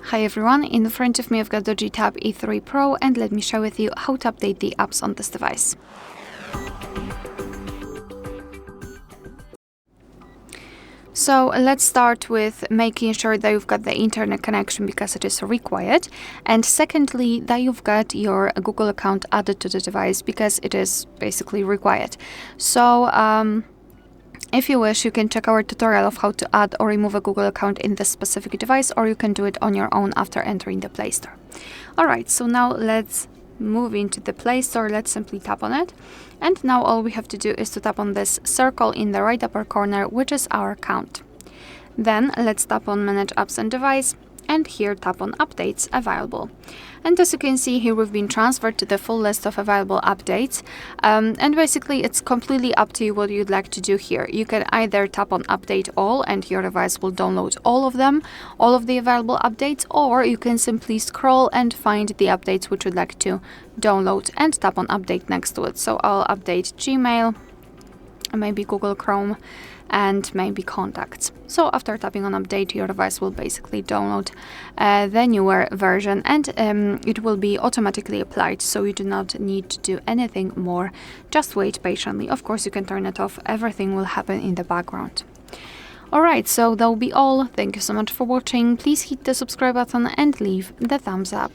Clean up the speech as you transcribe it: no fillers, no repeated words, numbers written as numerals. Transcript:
Hi everyone, in front of me I've got DOOGEE Tab E3 Pro, and let me share with you how to update the apps on this device. So let's start with making sure that you've got the internet connection because it is required, and secondly that you've got your Google account added to the device because it is basically required. So if you wish, you can check our tutorial of how to add or remove a Google account in this specific device, or you can do it on your own after entering the Play Store. Alright, so now let's move into the Play Store. Let's simply tap on it. And now all we have to do is to tap on this circle in the right upper corner, which is our account. Then let's tap on Manage Apps and Device, and here tap on Updates Available. And as you can see here, we've been transferred to the full list of available updates, and basically it's completely up to you what you'd like to do here. You can either tap on Update All and your device will download all of them, all of the available updates, or you can simply scroll and find the updates which you'd like to download and tap on Update next to it. So I'll update Gmail, maybe Google Chrome, and maybe contacts. So after tapping on update, your device will basically download the newer version, and it will be automatically applied, so you do not need to do anything more. Just wait patiently. Of course, you can turn it off. Everything will happen in the background. Alright, so that will be all. Thank you so much for watching. Please hit the subscribe button and leave the thumbs up.